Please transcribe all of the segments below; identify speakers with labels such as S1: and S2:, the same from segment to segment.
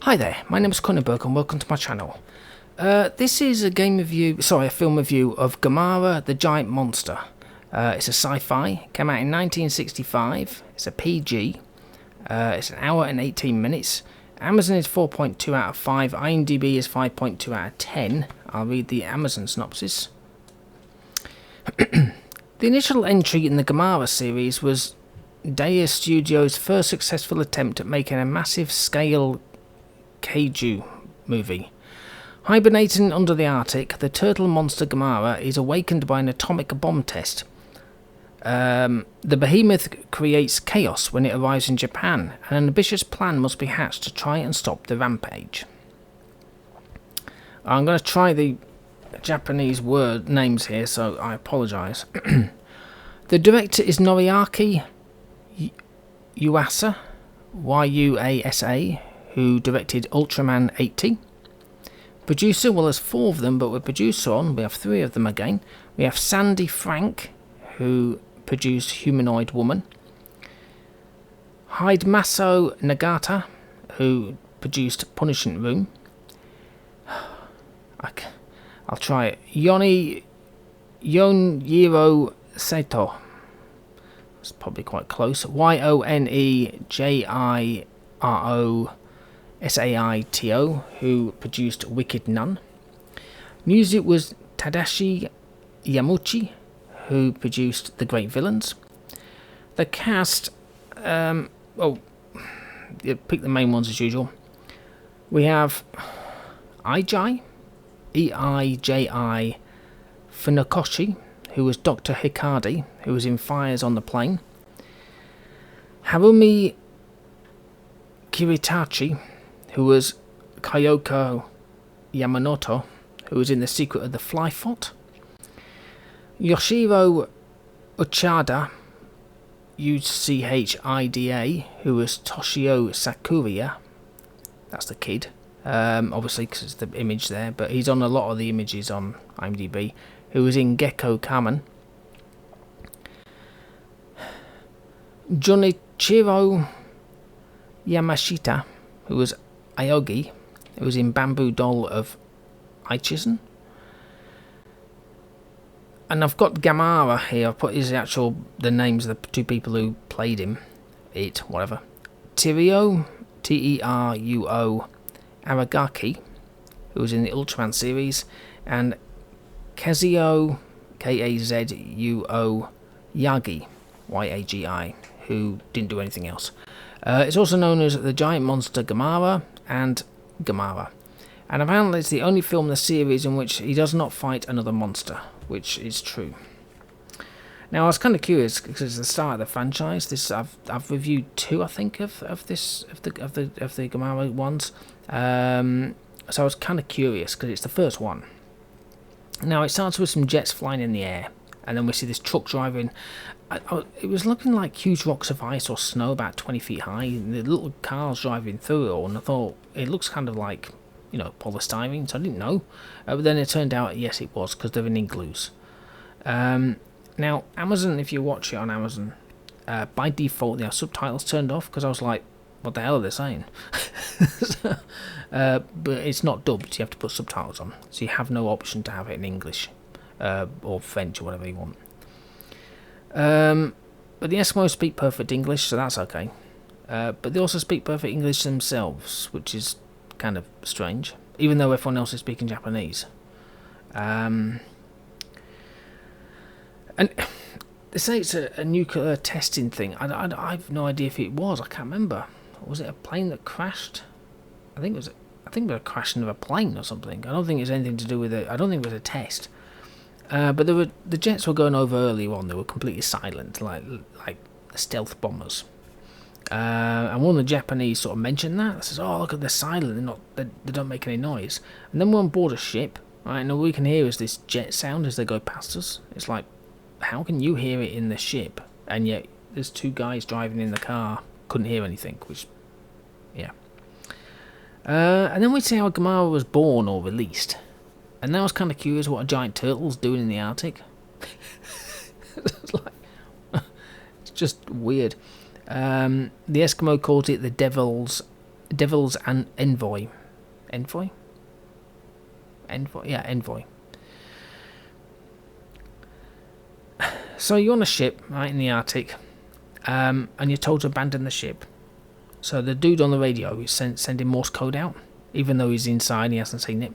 S1: Hi there, my name is Kronenberg and welcome to my channel. This is a film review of Gamera, the Giant Monster. It's a sci-fi, came out in 1965, it's a PG, it's an hour and 18 minutes. Amazon is 4.2 out of 5, IMDb is 5.2 out of 10. I'll read the Amazon synopsis. The initial entry in the Gamera series was Daya Studios' first successful attempt at making a massive scale kaiju movie. Hibernating under the Arctic, the turtle monster Gamera is awakened by an atomic bomb test. The behemoth creates chaos when it arrives in Japan, and an ambitious plan must be hatched to try and stop the rampage. I'm going to try the Japanese word names here, so I apologise. The director is Noriaki Yuasa, Y-U-A-S-A, who directed Ultraman 80. Producer, well, there's 4 of them, but with producer on, we have 3 of them again. We have Sandy Frank, who produced Humanoid Woman. Hidemaso Nagata, who produced Punishment Room. I'll try it. Yonjiro Saito. It's probably quite close. Yonejiro who produced Wicked Nun. Music was Tadashi Yamuchi, who produced The Great Villains. The cast, pick the main ones as usual. We have Eiji, E-I-J-I, Funakoshi, who was Dr. Hikari, who was in Fires on the Plain. Harumi Kiritachi, who was Kyoko Yamanoto, who was in The Secret of the Flyfot. Yoshiro Uchida, U-C-H-I-D-A, who was Toshio Sakuya. That's the kid. Obviously, because it's the image there, but he's on a lot of the images on IMDb. Who was in Gecko Kamen. Junichiro Yamashita, who was Aogi, who was in Bamboo Doll of Aichisen. And I've got Gamera here. I've put the names of the 2 people who played him. Whatever. Teruo, T-E-R-U-O, Aragaki, who was in the Ultraman series, and Kazuo, K-A-Z-U-O, Yagi, Y-A-G-I, who didn't do anything else. It's also known as The Giant Monster Gamera and Gamera. And apparently it's the only film in the series in which he does not fight another monster, which is true. Now I was kind of curious because it's the start of the franchise. I've reviewed 2, I think, of the Gamera ones. So I was kind of curious because it's the first one. Now it starts with some jets flying in the air, and then we see this truck driving. It was looking like huge rocks of ice or snow about 20 feet high, and the little cars driving through it all, and I thought it looks kind of like, polystyrene, so I didn't know. But then it turned out, yes, it was, because they're in igloos. Now, Amazon, if you watch it on Amazon, by default, they have subtitles turned off, because I was like, what the hell are they saying? But it's not dubbed, you have to put subtitles on, so you have no option to have it in English, or French, or whatever you want. But the Eskimos speak perfect English, so that's okay. But they also speak perfect English themselves, which is kind of strange, even though everyone else is speaking Japanese. And they say it's a nuclear testing thing. I've no idea if it was. I can't remember. Was it a plane that crashed? I think it was a crashing of a plane or something. I don't think it's anything to do with it. I don't think it was a test. But the jets were going over earlier on. They were completely silent, like stealth bombers. And one of the Japanese sort of mentioned that. It says, "Oh, look, they're silent. They don't make any noise." And then we're on board a ship, right? And all we can hear is this jet sound as they go past us. It's like, how can you hear it in the ship, and yet there's 2 guys driving in the car couldn't hear anything? Which, yeah. And then we see how Gamera was born or released. And then I was kind of curious what a giant turtle's doing in the Arctic. It's just weird. The Eskimo called it the Devil's Devil's an Envoy. Envoy? Envoy? Yeah, Envoy. So you're on a ship, right, in the Arctic, and you're told to abandon the ship. So the dude on the radio is sending Morse code out, even though he's inside and he hasn't seen it.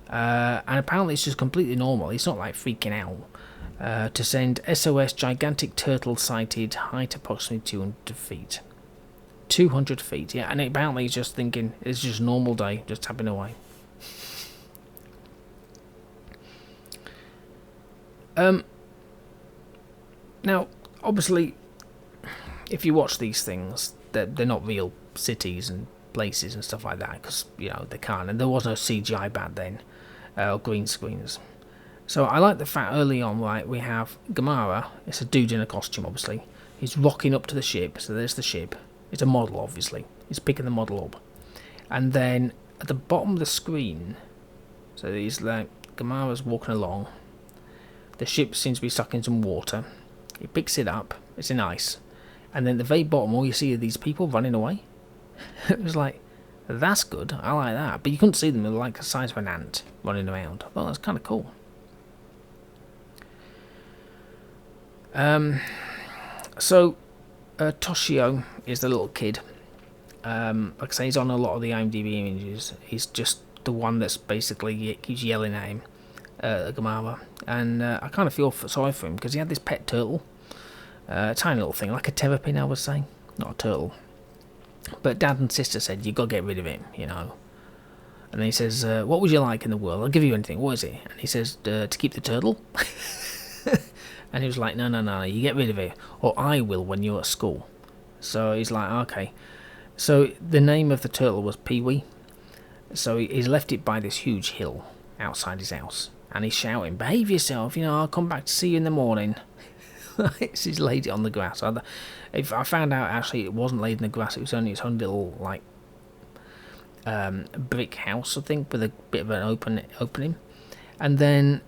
S1: And apparently it's just completely normal. He's not like freaking out. To send SOS gigantic turtle sighted, height approximately 200 feet. 200 feet, yeah. And apparently he's just thinking it's just a normal day, just tapping away. Now, obviously, if you watch these things, they're not real cities and places and stuff like that, because, they can't. And there was no CGI back then, or green screens. So I like the fact early on, right, we have Gamera. It's a dude in a costume, obviously. He's rocking up to the ship, so there's the ship. It's a model, obviously. He's picking the model up. And then, at the bottom of the screen, so he's like, Gamera's walking along. The ship seems to be stuck in some water. He picks it up. It's in ice. And then at the very bottom, all you see are these people running away. It was like, that's good. I like that. But you couldn't see them. They were like the size of an ant running around. I thought that's kind of cool. So, Toshio is the little kid. Like I say, he's on a lot of the IMDb images. He's just the one that's basically keeps yelling at him, Gamera. And I kind of feel sorry for him because he had this pet turtle. A tiny little thing, like a terrapin, I would say. Not a turtle. But Dad and Sister said, you got to get rid of him, And then he says, what would you like in the world? I'll give you anything. What is it? And he says, to keep the turtle. And he was like, no, you get rid of it. Or I will when you're at school. So he's like, okay. So the name of the turtle was Pee-wee. So he's left it by this huge hill outside his house. And he's shouting, behave yourself, I'll come back to see you in the morning. He's laid it on the grass. If I found out actually it wasn't laid in the grass, it was only its own little like brick house, I think, with a bit of an opening. And then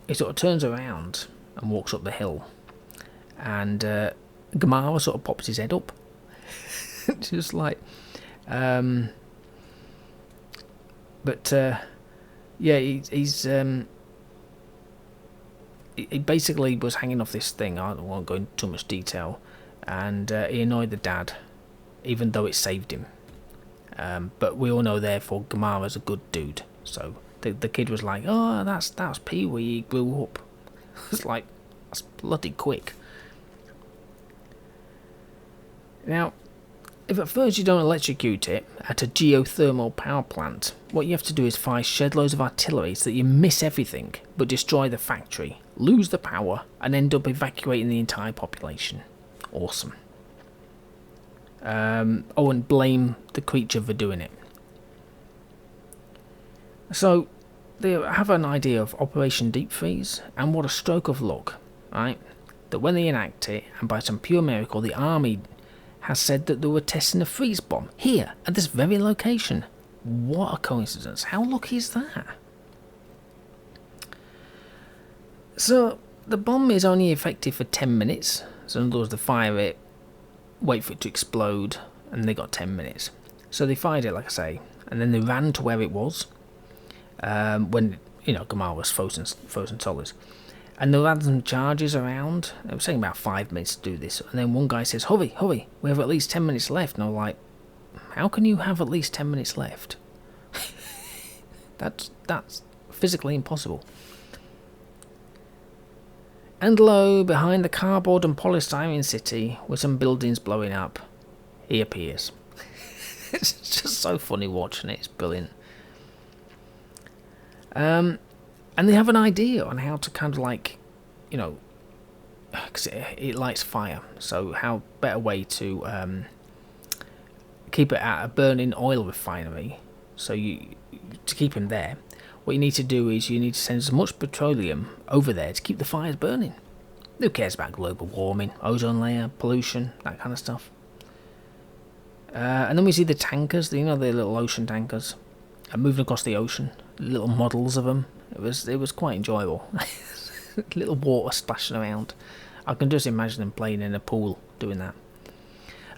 S1: he sort of turns around and walks up the hill, and Gamera sort of pops his head up, just like, yeah, he's he basically was hanging off this thing. I don't want to go into too much detail, and he annoyed the dad, even though it saved him. But we all know, therefore, Gamera's a good dude. So the kid was like, "Oh, that's Pee-wee. He grew up." It's like, that's bloody quick. Now, if at first you don't electrocute it at a geothermal power plant, what you have to do is fire shed loads of artillery so that you miss everything, but destroy the factory, lose the power, and end up evacuating the entire population. Awesome. And blame the creature for doing it. So, they have an idea of Operation Deep Freeze, and what a stroke of luck, right? That when they enact it, and by some pure miracle, the army has said that they were testing a freeze bomb here at this very location. What a coincidence. How lucky is that? So the bomb is only effective for 10 minutes. So in other words, they fire it, wait for it to explode, and they got 10 minutes. So they fired it, like I say, and then they ran to where it was, when, Gamera was frozen solid. And there were some charges around. It was taking about 5 minutes to do this. And then one guy says, hurry, we have at least 10 minutes left. And I'm like, how can you have at least 10 minutes left? That's physically impossible. And lo, behind the cardboard and polystyrene city, with some buildings blowing up, he appears. It's just so funny watching it. It's brilliant. And they have an idea on how to kind of like, because it lights fire. So how better way to keep it at a burning oil refinery. So to keep him there, what you need to do is you need to send as much petroleum over there to keep the fires burning. Who cares about global warming, ozone layer, pollution, that kind of stuff. And then we see the tankers, the little ocean tankers, moving across the ocean. Little models of them. It was quite enjoyable. Little water splashing around. I can just imagine them playing in a pool doing that.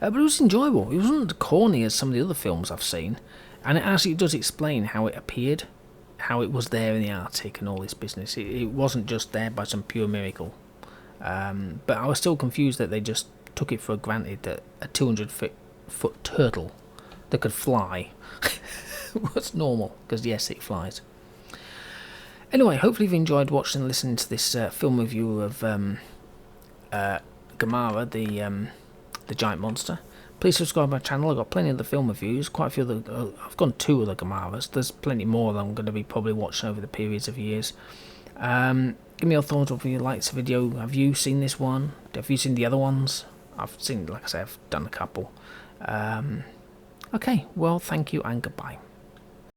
S1: But it was enjoyable. It wasn't corny as some of the other films I've seen, and it actually does explain how it appeared, how it was there in the Arctic and all this business. It wasn't just there by some pure miracle. But I was still confused that they just took it for granted that a 200-foot turtle that could fly was normal, because yes, it flies. Anyway, hopefully you've enjoyed watching and listening to this film review of Gamera, the giant monster. Please subscribe to my channel. I've got plenty of the film reviews, quite a few of the... I've gone 2 of the Gameras. There's plenty more that I'm going to be probably watching over the periods of years. Give me your thoughts if you liked the video. Have you seen this one? Have you seen the other ones? I've seen, like I said, I've done a couple. Okay, well, thank you and goodbye.